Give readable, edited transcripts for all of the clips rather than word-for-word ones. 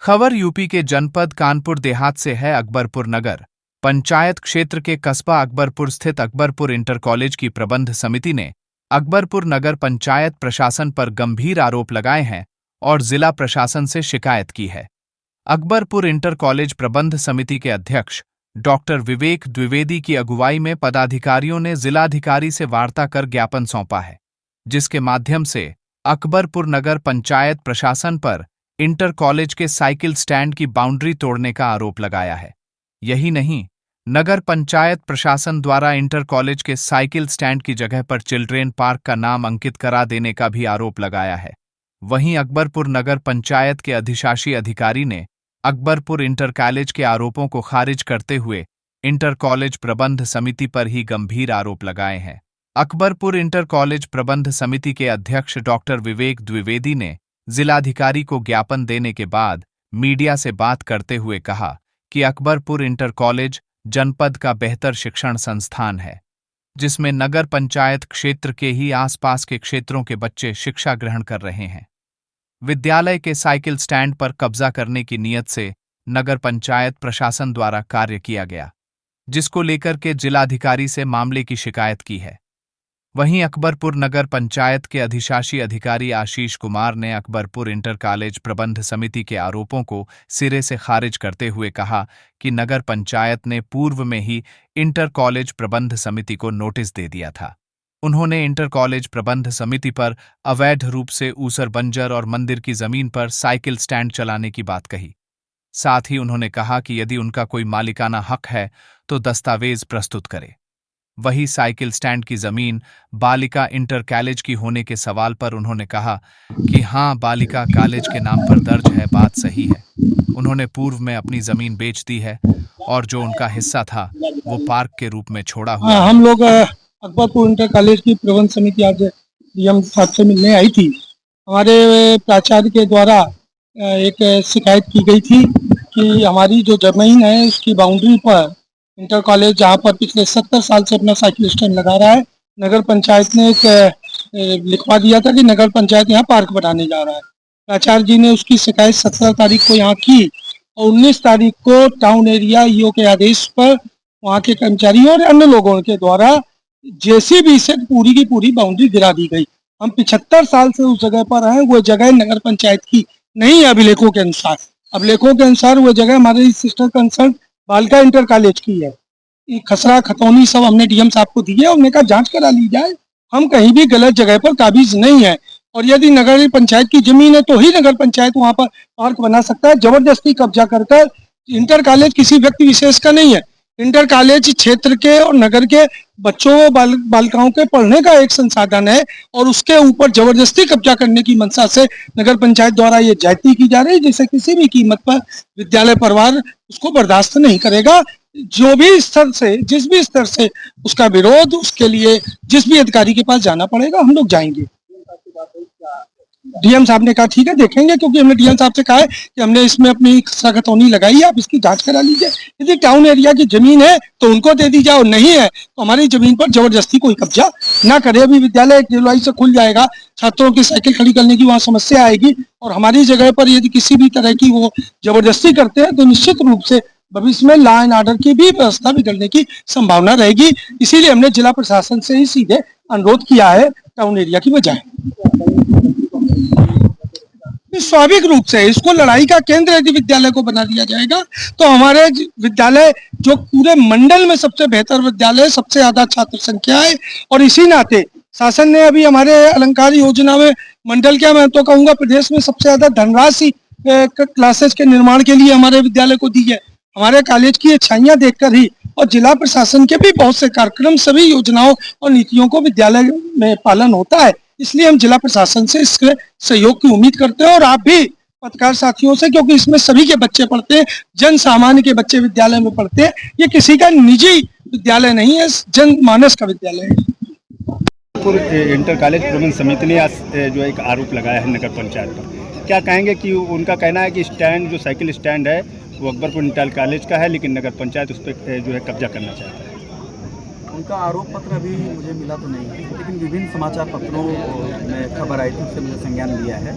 खबर यूपी के जनपद कानपुर देहात से है। अकबरपुर नगर पंचायत क्षेत्र के कस्बा अकबरपुर स्थित अकबरपुर इंटर कॉलेज की प्रबंध समिति ने अकबरपुर नगर पंचायत प्रशासन पर गंभीर आरोप लगाए हैं और जिला प्रशासन से शिकायत की है। अकबरपुर इंटर कॉलेज प्रबंध समिति के अध्यक्ष डॉक्टर विवेक द्विवेदी की अगुवाई में पदाधिकारियों ने जिलाधिकारी से वार्ता कर ज्ञापन सौंपा है, जिसके माध्यम से अकबरपुर नगर पंचायत प्रशासन पर इंटर कॉलेज के साइकिल स्टैंड की बाउंड्री तोड़ने का आरोप लगाया है। यही नहीं, नगर पंचायत प्रशासन द्वारा इंटर कॉलेज के साइकिल स्टैंड की जगह पर चिल्ड्रेन पार्क का नाम अंकित करा देने का भी आरोप लगाया है। वहीं अकबरपुर नगर पंचायत के अधिशासी अधिकारी ने अकबरपुर इंटर कॉलेज के आरोपों को खारिज करते हुए इंटर कॉलेज प्रबंध समिति पर ही गंभीर आरोप लगाए हैं। अकबरपुर इंटर कॉलेज प्रबंध समिति के अध्यक्ष डॉक्टर विवेक द्विवेदी ने जिलाधिकारी को ज्ञापन देने के बाद मीडिया से बात करते हुए कहा कि अकबरपुर इंटर कॉलेज जनपद का बेहतर शिक्षण संस्थान है, जिसमें नगर पंचायत क्षेत्र के ही आसपास के क्षेत्रों के बच्चे शिक्षा ग्रहण कर रहे हैं। विद्यालय के साइकिल स्टैंड पर कब्जा करने की नीयत से नगर पंचायत प्रशासन द्वारा कार्य किया गया, जिसको लेकर के जिलाधिकारी से मामले की शिकायत की है। वहीं अकबरपुर नगर पंचायत के अधिशासी अधिकारी आशीष कुमार ने अकबरपुर इंटर कॉलेज प्रबंध समिति के आरोपों को सिरे से खारिज करते हुए कहा कि नगर पंचायत ने पूर्व में ही इंटर कॉलेज प्रबंध समिति को नोटिस दे दिया था। उन्होंने इंटर कॉलेज प्रबंध समिति पर अवैध रूप से ऊसर बंजर और मंदिर की जमीन पर साइकिल स्टैंड चलाने की बात कही। साथ ही उन्होंने कहा कि यदि उनका कोई मालिकाना हक है तो दस्तावेज प्रस्तुत करे। वही साइकिल स्टैंड की जमीन बालिका इंटर कॉलेज की होने के सवाल पर उन्होंने कहा कि हाँ, बालिका कॉलेज के नाम पर दर्ज है, बात सही है। उन्होंने पूर्व में अपनी जमीन बेच दी है और जो उनका हिस्सा था वो पार्क के रूप में छोड़ा हुआ। हम लोग अकबरपुर इंटर कॉलेज की प्रबंध समिति आज डीएम साहब से मिलने आई थी। हमारे प्राचार्य के द्वारा एक शिकायत की गई थी कि हमारी जो जमीन है उसकी बाउंड्री पर इंटर कॉलेज जहाँ पर पिछले 70 साल से अपना साइकिल स्टैंड लगा रहा है, नगर पंचायत ने एक लिखवा दिया था कि नगर पंचायत यहाँ पार्क बनाने जा रहा है। प्राचार्य जी ने उसकी शिकायत 17 तारीख को यहाँ की और 19 तारीख को टाउन एरिया ईओ के आदेश पर वहाँ के कर्मचारियों और अन्य लोगों के द्वारा जेसीबी से पूरी की पूरी बाउंड्री गिरा दी गई। हम 75 साल से उस जगह पर हैं। वो जगह नगर पंचायत की नहीं है अभिलेखों के अनुसार। अभिलेखों के अनुसार वो जगह हमारे सिस्टर कंसर्न बालिका इंटर कॉलेज की है। ये खसरा खतौनी सब हमने डीएम साहब को दिए, हमने कहा जांच करा ली जाए। हम कहीं भी गलत जगह पर काबिज नहीं है और यदि नगर पंचायत की जमीन है तो ही नगर पंचायत वहाँ पर पार्क बना सकता है। जबरदस्ती कब्जा कर इंटर कॉलेज किसी व्यक्ति विशेष का नहीं है। इंटर कॉलेज क्षेत्र के और नगर के बच्चों बालिकाओं के पढ़ने का एक संसाधन है और उसके ऊपर जबरदस्ती कब्जा करने की मंशा से नगर पंचायत द्वारा ये ज्यादती की जा रही है, जिसे किसी भी कीमत पर विद्यालय परिवार उसको बर्दाश्त नहीं करेगा। जो भी स्तर से, जिस भी स्तर से उसका विरोध, उसके लिए जिस भी अधिकारी के पास जाना पड़ेगा हम लोग जाएंगे। डीएम साहब ने कहा ठीक है देखेंगे, क्योंकि हमने डीएम साहब से कहा है कि हमने इसमें अपनी खतौनी लगाई है, आप इसकी जांच करा लीजिए। यदि टाउन एरिया की जमीन है तो उनको दे दी जाए और नहीं है तो हमारी जमीन पर जबरदस्ती कोई कब्जा ना करे। अभी विद्यालय 1 जुलाई से खुल जाएगा, छात्रों की साइकिल खड़ी करने की वहाँ समस्या आएगी और हमारी जगह पर यदि किसी भी तरह की वो जबरदस्ती करते हैं तो निश्चित रूप से भविष्य में लॉ एंड ऑर्डर की भी व्यवस्था बिगड़ने की संभावना रहेगी। इसीलिए हमने जिला प्रशासन से ही सीधे अनुरोध किया है टाउन एरिया की बजाय। स्वाभाविक रूप से इसको लड़ाई का केंद्र यदि विद्यालय को बना दिया जाएगा तो हमारे विद्यालय जो पूरे मंडल में सबसे बेहतर विद्यालय, सबसे ज्यादा छात्र संख्या है और इसी नाते शासन ने अभी हमारे अलंकार योजना में मंडल क्या, मैं तो कहूँगा प्रदेश में सबसे ज्यादा धनराशि क्लासेज के निर्माण के लिए हमारे विद्यालय को दी है। हमारे कॉलेज की अच्छाइयां देखकर ही और जिला प्रशासन के भी बहुत से कार्यक्रम, सभी योजनाओं और नीतियों को विद्यालय में पालन होता है। इसलिए हम जिला प्रशासन से इसके सहयोग की उम्मीद करते हैं और आप भी पत्रकार साथियों से, क्योंकि इसमें सभी के बच्चे पढ़ते हैं, जन सामान्य के बच्चे विद्यालय में पढ़ते हैं। ये किसी का निजी विद्यालय नहीं है, जनमानस का विद्यालय है। इंटर कॉलेज प्रबंध समिति ने आज जो एक आरोप लगाया है नगर पंचायत पर, क्या कहेंगे कि उनका कहना है कि स्टैंड, जो साइकिल स्टैंड है वो अकबरपुर इंटर कॉलेज का है, लेकिन नगर पंचायत उस पर जो है कब्जा करना चाहता है। उनका आरोप पत्र अभी मुझे मिला तो नहीं है, लेकिन विभिन्न समाचार पत्रों में खबर आई थी, उससे मुझे संज्ञान लिया है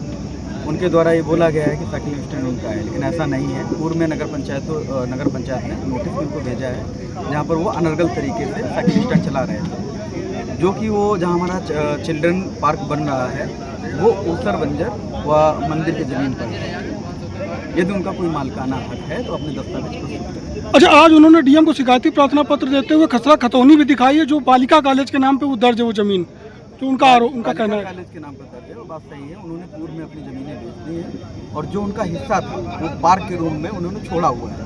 उनके द्वारा ये बोला गया है कि साइकिल स्टैंड उनका है, लेकिन ऐसा नहीं है। पूर्व में नगर पंचायत ने नोटिस उनको भेजा है जहाँ पर वो अनर्गल तरीके से साइकिल स्टैंड चला रहे थे, जो कि वो जहाँ हमारा चिल्ड्रन पार्क बन रहा है वो ऊसर बंजर व मंदिर की ज़मीन पर है। यदि उनका कोई मालिकाना हक है तो अपने दस्तावेज प्रस्तुत करें। अच्छा, आज उन्होंने डीएम को शिकायती प्रार्थना पत्र देते हुए खसरा खतौनी भी दिखाई है, जो बालिका कॉलेज के नाम पे वो दर्ज है, वो जमीन जो उनका उनका कहना है। कॉलेज के नाम पर दर्ज है, वो बात सही है। उन्होंने पूर्व में अपनी ज़मीनें बेच दी हैं और जो उनका हिस्सा था वो पार्क के रूम में उन्होंने छोड़ा हुआ है।